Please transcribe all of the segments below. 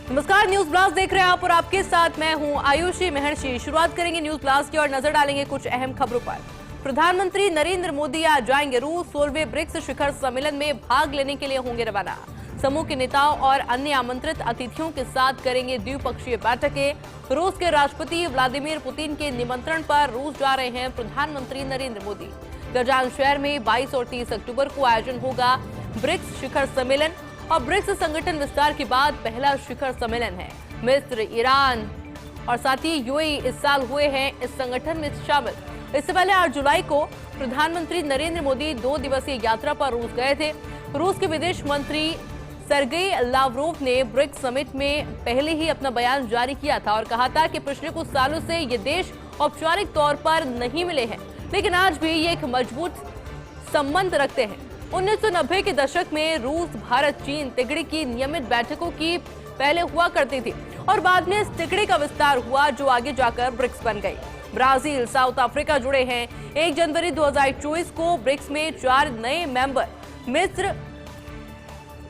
नमस्कार, news blast देख रहे हैं आप और आपके साथ मैं हूं आयुषी महर्षि। शुरुआत करेंगे न्यूज ब्लास्ट की और नजर डालेंगे कुछ अहम खबरों पर। प्रधानमंत्री नरेंद्र मोदी आज जाएंगे रूस। 16वें ब्रिक्स शिखर सम्मेलन में भाग लेने के लिए होंगे रवाना। समूह के नेताओं और अन्य आमंत्रित अतिथियों के साथ करेंगे द्विपक्षीय बैठकें। रूस के राष्ट्रपति व्लादिमीर पुतिन के निमंत्रण पर रूस जा रहे हैं प्रधानमंत्री नरेंद्र मोदी। कजान शहर में 22 और 30 अक्टूबर को आयोजन होगा ब्रिक्स शिखर सम्मेलन और ब्रिक्स संगठन विस्तार के बाद पहला शिखर सम्मेलन है। मिस्र, ईरान और साथ ही यूएई इस साल हुए हैं इस संगठन में शामिल। इससे पहले 8 जुलाई को प्रधानमंत्री नरेंद्र मोदी 2 दिवसीय यात्रा पर रूस गए थे। रूस के विदेश मंत्री सर्गेई लावरोव ने ब्रिक्स समिट में पहले ही अपना बयान जारी किया था और कहा था कि पिछले कुछ सालों से ये देश औपचारिक तौर पर नहीं मिले हैं, लेकिन आज भी ये एक मजबूत संबंध रखते हैं। 1990 के दशक में रूस, भारत, चीन तिगड़ी की नियमित बैठकों की पहले हुआ करती थी और बाद में इस तिगड़ी का विस्तार हुआ जो आगे जाकर ब्रिक्स बन गई। ब्राजील, साउथ अफ्रीका जुड़े हैं। 1 जनवरी 2024 को ब्रिक्स में 4 नए मेंबर मिस्र,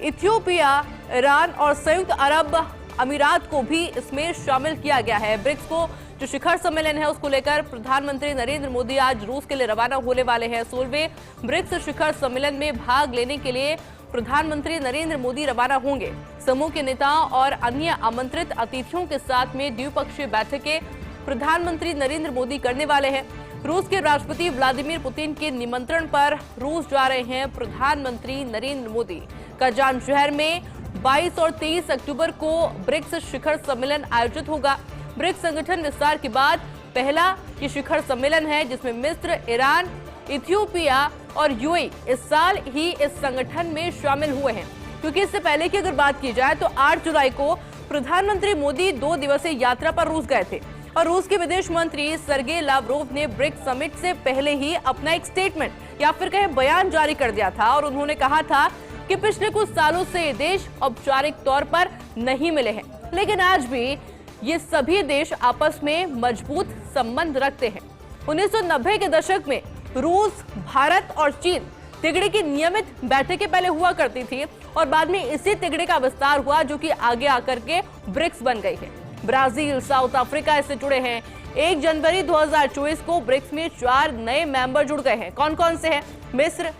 इथियोपिया, ईरान और संयुक्त अरब अमीरात को भी इसमें शामिल किया गया है। ब्रिक्स को जो शिखर सम्मेलन है उसको लेकर प्रधानमंत्री नरेंद्र मोदी आज रूस के लिए रवाना होने वाले हैं। 16वें ब्रिक्स शिखर सम्मेलन में भाग लेने के लिए प्रधानमंत्री नरेंद्र मोदी रवाना होंगे। समूह के नेताओं और अन्य आमंत्रित अतिथियों के साथ में द्विपक्षीय बैठकें प्रधानमंत्री नरेंद्र मोदी करने वाले हैं। रूस के राष्ट्रपति व्लादिमीर पुतिन के निमंत्रण पर रूस जा रहे हैं प्रधानमंत्री नरेंद्र मोदी। कजान शहर में 22 और 23 अक्टूबर को ब्रिक्स शिखर सम्मेलन आयोजित होगा। ब्रिक्स संगठन विस्तार के बाद पहला ये शिखर सम्मेलन है जिसमें मिस्र, ईरान, इथियोपिया और यूएई इस साल ही इस संगठन में शामिल हुए हैं। क्योंकि इससे पहले की अगर बात की जाए तो 8 जुलाई को प्रधानमंत्री मोदी 2 दिवसीय यात्रा पर रूस गए थे और रूस के विदेश मंत्री सर्गेई लावरोव ने ब्रिक्स समिट से पहले ही अपना एक स्टेटमेंट या फिर कहें बयान जारी कर दिया था और उन्होंने कहा था कि पिछले कुछ सालों से ये देश औपचारिक तौर पर नहीं मिले हैं, लेकिन आज भी ये सभी देश आपस में मजबूत संबंध रखते हैं। 1990 के दशक में रूस, भारत और चीन तिगड़े की नियमित बैठकें पहले हुआ करती थी और बाद में इसी तिगड़े का विस्तार हुआ जो कि आगे आकर के ब्रिक्स बन गई है। ब्राजील, साउथ अफ्रीका इससे जुड़े हैं। 1 जनवरी 2024 को ब्रिक्स में 4 नए मेंबर जुड़ गए हैं। कौन कौन से हैं? मिस्र,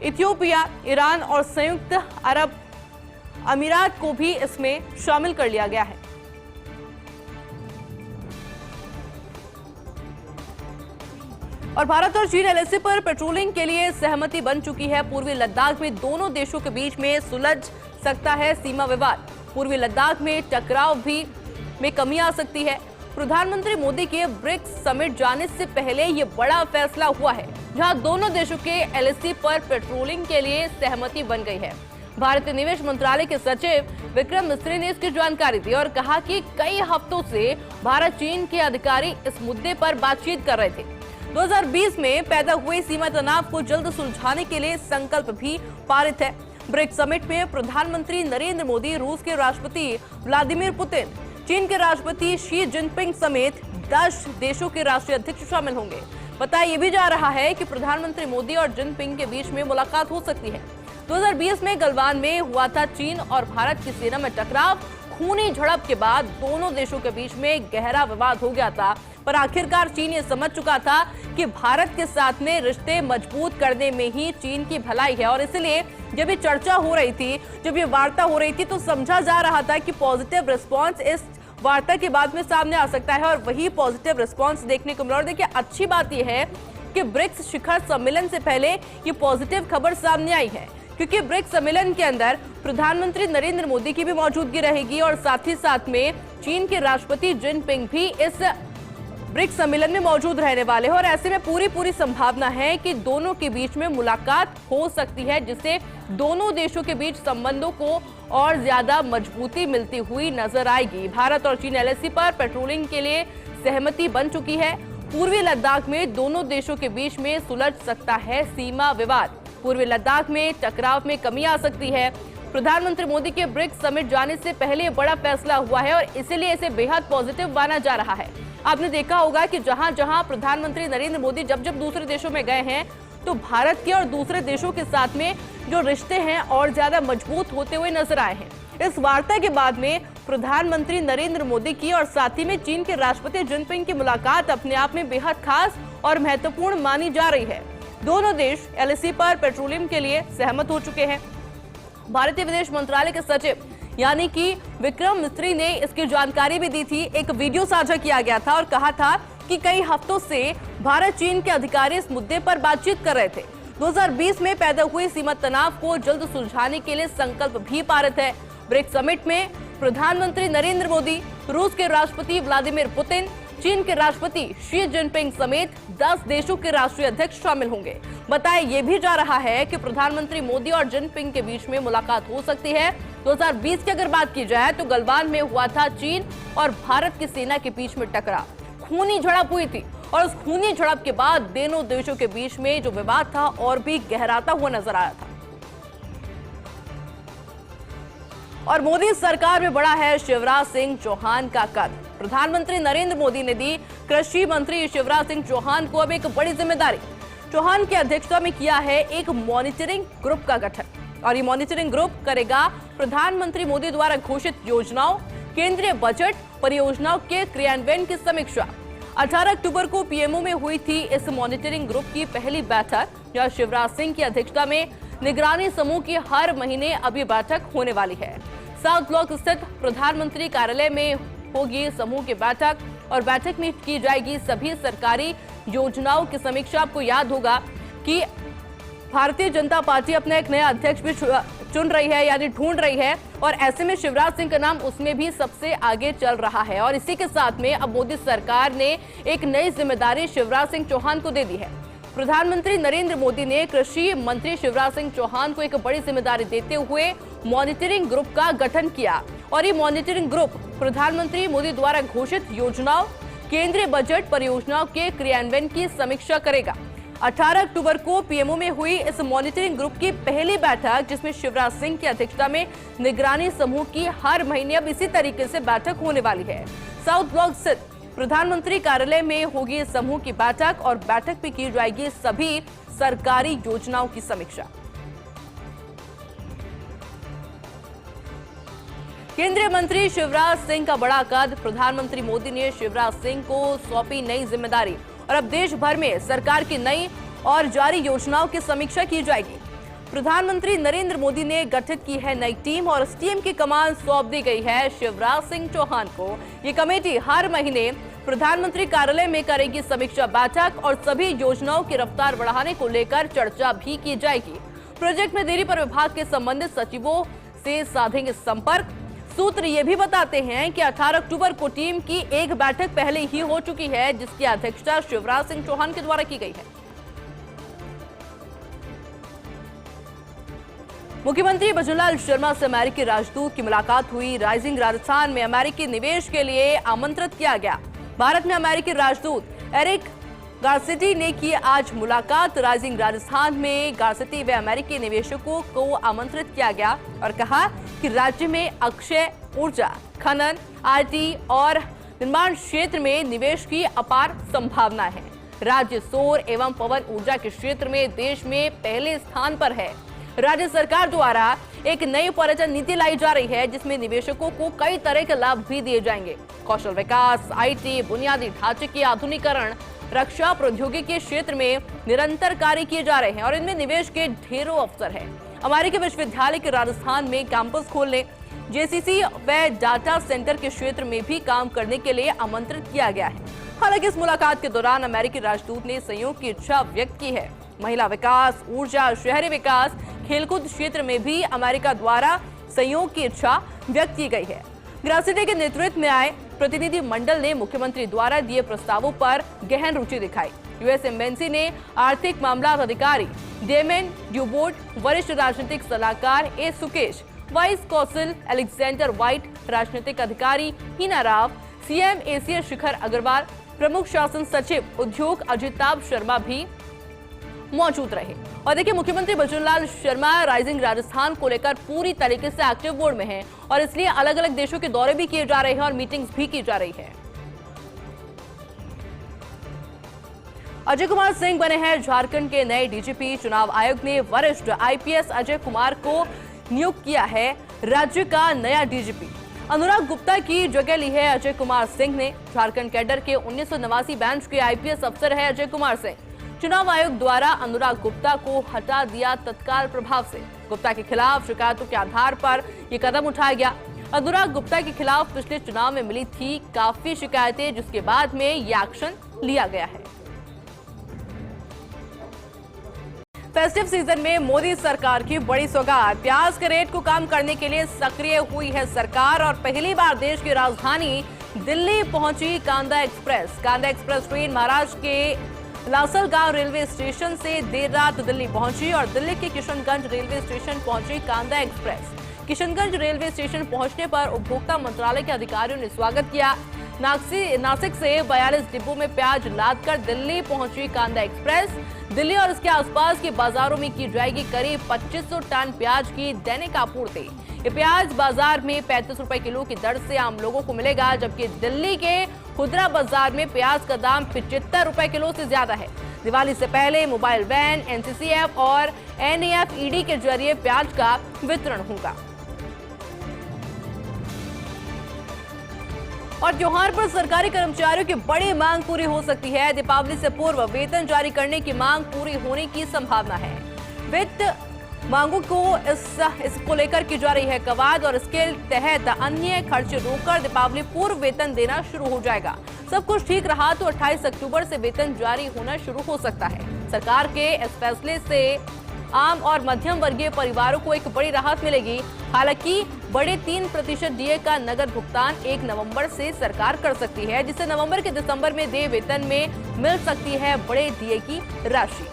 इथियोपिया, ईरान और संयुक्त अरब अमीरात को भी इसमें शामिल कर लिया गया है। और भारत और चीन एलएसी पर पेट्रोलिंग के लिए सहमति बन चुकी है। पूर्वी लद्दाख में दोनों देशों के बीच में सुलझ सकता है सीमा विवाद। पूर्वी लद्दाख में टकराव भी में कमी आ सकती है। प्रधानमंत्री मोदी के ब्रिक्स समिट जाने से पहले ये बड़ा फैसला हुआ है जहां दोनों देशों के एलएसी पर पेट्रोलिंग के लिए सहमति बन गई है। भारतीय निवेश मंत्रालय के सचिव विक्रम मिस्त्री ने इसकी जानकारी दी और कहा कि कई हफ्तों से भारत चीन के अधिकारी इस मुद्दे पर बातचीत कर रहे थे। 2020 में पैदा हुए सीमा तनाव को जल्द सुलझाने के लिए संकल्प भी पारित है। ब्रिक्स समिट में प्रधानमंत्री नरेंद्र मोदी, रूस के राष्ट्रपति व्लादिमीर पुतिन, चीन के राष्ट्रपति शी जिनपिंग समेत 10 देशों के राष्ट्रीय अध्यक्ष शामिल होंगे। बताया ये भी जा रहा है कि प्रधानमंत्री मोदी और जिनपिंग के बीच में मुलाकात हो सकती है। 2020 में गलवान में हुआ था चीन और भारत की सेना में टकराव। खूनी झड़प के बाद दोनों देशों के बीच में गहरा विवाद हो गया था, पर आखिरकार चीन ये समझ चुका था कि भारत के साथ में रिश्ते मजबूत करने में ही चीन की भलाई है और इसलिए जब ये चर्चा हो रही थी, जब ये वार्ता हो रही थी तो समझा जा रहा था कि पॉजिटिव रिस्पॉन्स इस वार्ता के बाद में सामने आ सकता है और वही पॉजिटिव रिस्पॉन्स देखने को मिला। और देखिए अच्छी बात यह है कि ब्रिक्स शिखर सम्मेलन से पहले ये पॉजिटिव खबर सामने आई है क्योंकि ब्रिक्स सम्मेलन के अंदर प्रधानमंत्री नरेंद्र मोदी की भी मौजूदगी रहेगी और साथ ही साथ में चीन के राष्ट्रपति जिनपिंग भी इस ब्रिक्स सम्मेलन में मौजूद रहने वाले हैं और ऐसे में पूरी संभावना है कि दोनों के बीच में मुलाकात हो सकती है जिससे दोनों देशों के बीच संबंधों को और ज्यादा मजबूती मिलती हुई नजर आएगी। भारत और चीन एलएसी पर पेट्रोलिंग के लिए सहमति बन चुकी है। पूर्वी लद्दाख में दोनों देशों के बीच में सुलझ सकता है सीमा विवाद। पूर्वी लद्दाख में टकराव में कमी आ सकती है। प्रधानमंत्री मोदी के ब्रिक्स समिट जाने से पहले बड़ा फैसला हुआ है और इसीलिए इसे बेहद पॉजिटिव माना जा रहा है। आपने देखा होगा कि जहां जहां प्रधानमंत्री नरेंद्र मोदी जब दूसरे देशों में गए हैं तो भारत के और दूसरे देशों के साथ में जो रिश्ते हैं और ज्यादा मजबूत होते हुए नजर आए हैं। इस वार्ता के बाद में प्रधानमंत्री नरेंद्र मोदी की और साथ ही में चीन के राष्ट्रपति जिनपिंग की मुलाकात अपने आप में बेहद खास और महत्वपूर्ण मानी जा रही है। दोनों देश एलएसी पर पेट्रोलियम के लिए सहमत हो चुके हैं। भारतीय विदेश मंत्रालय के सचिव यानी कि विक्रम मिस्री ने इसकी जानकारी भी दी थी। एक वीडियो साझा किया गया था और कहा था कि कई हफ्तों से भारत चीन के अधिकारी इस मुद्दे पर बातचीत कर रहे थे। 2020 में पैदा हुई सीमा तनाव को जल्द सुलझाने के लिए संकल्प भी पारित है। ब्रिक्स समिट में प्रधानमंत्री नरेंद्र मोदी, रूस के राष्ट्रपति व्लादिमीर पुतिन, चीन के राष्ट्रपति शी जिनपिंग समेत 10 देशों के राष्ट्रीय अध्यक्ष शामिल होंगे। बताया यह भी जा रहा है कि प्रधानमंत्री मोदी और जिनपिंग के बीच में मुलाकात हो सकती है। 2020 की अगर बात की जाए तो गलवान में हुआ था चीन और भारत की सेना के बीच में टकराव, खूनी झड़प हुई थी और उस खूनी झड़प के बाद दोनों देशों के बीच में जो विवाद था और भी गहराता हुआ नजर आया था। और मोदी सरकार में बढ़ा है शिवराज सिंह चौहान का कद। प्रधानमंत्री नरेंद्र मोदी ने दी कृषि मंत्री शिवराज सिंह चौहान को अब एक बड़ी जिम्मेदारी। चौहान की अध्यक्षता में किया है एक मॉनिटरिंग ग्रुप का गठन और ये मॉनिटरिंग ग्रुप करेगा प्रधानमंत्री मोदी द्वारा घोषित योजनाओं, केंद्रीय बजट परियोजनाओं के क्रियान्वयन की समीक्षा। 18 अक्टूबर को पीएमओ में हुई थी इस मॉनिटरिंग ग्रुप की पहली बैठक, जहां शिवराज सिंह की अध्यक्षता में निगरानी समूह की हर महीने अब ये बैठक होने वाली है। साउथ ब्लॉक स्थित प्रधानमंत्री कार्यालय में होगी समूह की बैठक और बैठक में की जाएगी सभी सरकारी योजनाओं की समीक्षा। आपको याद होगा कि भारतीय जनता पार्टी अपना एक नया अध्यक्ष भी चुन रही है, यानी ढूंढ रही है, और ऐसे में शिवराज सिंह का नाम उसमें भी सबसे आगे चल रहा है। और इसी के साथ में अब मोदी सरकार ने एक नई जिम्मेदारी शिवराज सिंह चौहान को दे दी है। प्रधानमंत्री नरेंद्र मोदी ने कृषि मंत्री शिवराज सिंह चौहान को एक बड़ी जिम्मेदारी देते हुए मॉनिटरिंग ग्रुप का गठन किया और ये मॉनिटरिंग ग्रुप प्रधानमंत्री मोदी द्वारा घोषित योजनाओं, केंद्रीय बजट परियोजनाओं के क्रियान्वयन की समीक्षा करेगा। 18 अक्टूबर को पीएमओ में हुई इस मॉनिटरिंग ग्रुप की पहली बैठक, जिसमें शिवराज सिंह की अध्यक्षता में निगरानी समूह की हर महीने अब इसी तरीके से बैठक होने वाली है। साउथ ब्लॉक स्थित प्रधानमंत्री कार्यालय में होगी इस समूह की बैठक और बैठक में की जाएगी सभी सरकारी योजनाओं की समीक्षा। केंद्रीय मंत्री शिवराज सिंह का बड़ा कद। प्रधानमंत्री मोदी ने शिवराज सिंह को सौंपी नई जिम्मेदारी और अब देश भर में सरकार की नई और जारी योजनाओं की समीक्षा की जाएगी। प्रधानमंत्री नरेंद्र मोदी ने गठित की है नई टीम और इस टीम की कमान सौंप दी गई है शिवराज सिंह चौहान को। ये कमेटी हर महीने प्रधानमंत्री कार्यालय में करेगी समीक्षा बैठक और सभी योजनाओं की रफ्तार बढ़ाने को लेकर चर्चा भी की जाएगी। प्रोजेक्ट में देरी पर विभाग के संबंधित सचिवों से साधेंगे संपर्क। सूत्र ये भी बताते हैं कि 18 अक्टूबर को टीम की एक बैठक पहले ही हो चुकी है, जिसकी अध्यक्षता शिवराज सिंह चौहान के द्वारा की गई है। मुख्यमंत्री भजनलाल शर्मा से अमेरिकी राजदूत की मुलाकात हुई। राइजिंग राजस्थान में अमेरिकी निवेश के लिए आमंत्रित किया गया। भारत में अमेरिकी राजदूत एरिक गार्सिटी ने की आज मुलाकात। राइजिंग राजस्थान में गार्सिटी व अमेरिकी निवेशकों को आमंत्रित किया गया और कहा कि राज्य में अक्षय ऊर्जा, खनन, आईटी और निर्माण क्षेत्र में निवेश की अपार संभावना है। राज्य सौर एवं पवन ऊर्जा के क्षेत्र में देश में पहले स्थान पर है। राज्य सरकार द्वारा एक नई पर्यटन नीति लाई जा रही है, जिसमें निवेशकों को कई तरह के लाभ भी दिए जाएंगे। कौशल विकास, आईटी, बुनियादी ढांचे की आधुनिकीकरण, रक्षा प्रौद्योगिकी के क्षेत्र में निरंतर कार्य किए जा रहे हैं और इनमें निवेश के ढेरों अवसर है। अमेरिकी विश्वविद्यालय के राजस्थान में कैंपस खोलने, जेसीसी व डाटा सेंटर के क्षेत्र में भी काम करने के लिए आमंत्रित किया गया है। हालांकि इस मुलाकात के दौरान अमेरिकी राजदूत ने सहयोग की इच्छा व्यक्त की है। महिला विकास, ऊर्जा, शहरी विकास, खेलकूद क्षेत्र में भी अमेरिका द्वारा सहयोग की इच्छा व्यक्त की गई है। ग्रासिटी के नेतृत्व में आए प्रतिनिधि मंडल ने मुख्यमंत्री द्वारा दिए प्रस्तावों पर गहन रुचि दिखाई। यूएस एम्बेसी ने आर्थिक मामला अधिकारी डेमेन ड्यूबोर्ट, वरिष्ठ राजनीतिक सलाहकार A Sukesh, vice consul Alexander White, राजनीतिक अधिकारी हिना राव, सीएम एसीए शिखर अग्रवाल, प्रमुख शासन सचिव उद्योग अजिताभ शर्मा भी मौजूद रहे। और देखिए, मुख्यमंत्री भजनलाल शर्मा राइजिंग राजस्थान को लेकर पूरी तरीके से एक्टिव मोड में हैं और इसलिए अलग अलग देशों के दौरे भी किए जा रहे हैं और मीटिंग्स भी की जा रही है। अजय कुमार सिंह बने हैं झारखंड के नए डीजीपी। चुनाव आयोग ने वरिष्ठ आईपीएस अजय कुमार को नियुक्त किया है। राज्य का नया डीजीपी। अनुराग गुप्ता की जगह ली है अजय कुमार सिंह ने। झारखंड कैडर के 1989 बैच के आईपीएस अफसर है अजय कुमार सिंह। चुनाव आयोग द्वारा अनुराग गुप्ता को हटा दिया तत्काल प्रभाव से। गुप्ता के खिलाफ शिकायतों के आधार पर यह कदम उठाया गया। अनुराग गुप्ता के खिलाफ पिछले चुनाव में मिली थी काफी शिकायतें, जिसके बाद में यह एक्शन लिया गया है। फेस्टिव सीजन में मोदी सरकार की बड़ी सौगात। प्याज के रेट को कम करने के लिए सक्रिय हुई है सरकार और पहली बार देश की राजधानी दिल्ली पहुंची कांदा एक्सप्रेस। कांदा एक्सप्रेस ट्रेन महाराष्ट्र के लासलगांव रेलवे स्टेशन से देर रात दिल्ली पहुंची और दिल्ली के किशनगंज रेलवे स्टेशन पहुंची कांदा एक्सप्रेस। किशनगंज रेलवे स्टेशन पहुंचने पर उपभोक्ता मंत्रालय के अधिकारियों ने स्वागत किया। नासिक से 42 डिब्बों में प्याज लादकर दिल्ली पहुंची कांदा एक्सप्रेस। दिल्ली और इसके आसपास के बाजारों में की जाएगी करीब 2500 टन प्याज की दैनिक आपूर्ति। ये प्याज बाजार में 35 रुपए किलो की दर से आम लोगों को मिलेगा, जबकि दिल्ली के खुदरा बाजार में प्याज का दाम 75 रुपए किलो से ज्यादा है। दिवाली से पहले मोबाइल वैन, एनसीसीएफ और एनएफईडी के जरिए प्याज का वितरण होगा। और त्योहार पर सरकारी कर्मचारियों की बड़ी मांग पूरी हो सकती है। दीपावली से पूर्व वेतन जारी करने की मांग पूरी होने की संभावना है। वित्त मांगों को इसको लेकर की जा रही है कवायद और इसके तहत अन्य खर्चे रोककर दीपावली पूर्व वेतन देना शुरू हो जाएगा। सब कुछ ठीक रहा तो 28 अक्टूबर से वेतन जारी होना शुरू हो सकता है। सरकार के इस फैसले से आम और मध्यम वर्गीय परिवारों को एक बड़ी राहत मिलेगी। हालांकि बड़े 3% डीए का नगद भुगतान 1 नवंबर से सरकार कर सकती है, जिसे नवंबर के दिसंबर में देय वेतन में मिल सकती है बड़े डीए की राशि।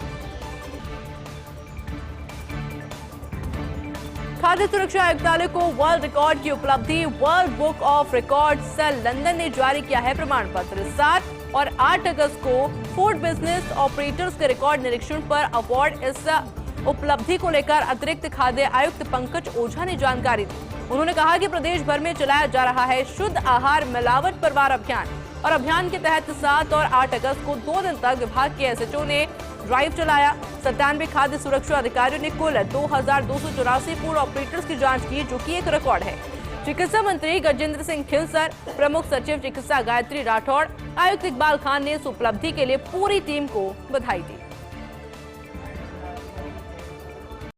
खाद्य सुरक्षा आयुक्तालय को वर्ल्ड रिकॉर्ड की उपलब्धि। World book of records London ने जारी किया है प्रमाण पत्र। 7 और 8 अगस्त को फूड बिजनेस ऑपरेटर्स के रिकॉर्ड निरीक्षण पर अवार्ड। इस उपलब्धि को लेकर अतिरिक्त खाद्य आयुक्त पंकज ओझा ने जानकारी दी। उन्होंने कहा कि प्रदेश भर में चलाया जा रहा है शुद्ध आहार मिलावट पर वार अभियान और अभियान के तहत 7 और 8 अगस्त को 2 दिन तक विभाग के एसएचओ ने ड्राइव चलाया। 97 खाद्य सुरक्षा अधिकारियों ने कुल 2284 फूड ऑपरेटर्स की जांच की, जो कि एक रिकॉर्ड है। चिकित्सा मंत्री गजेंद्र सिंह खिलसर, प्रमुख सचिव चिकित्सा गायत्री राठौड़, आयुक्त इकबाल खान ने इस उपलब्धि के लिए पूरी टीम को बधाई दी।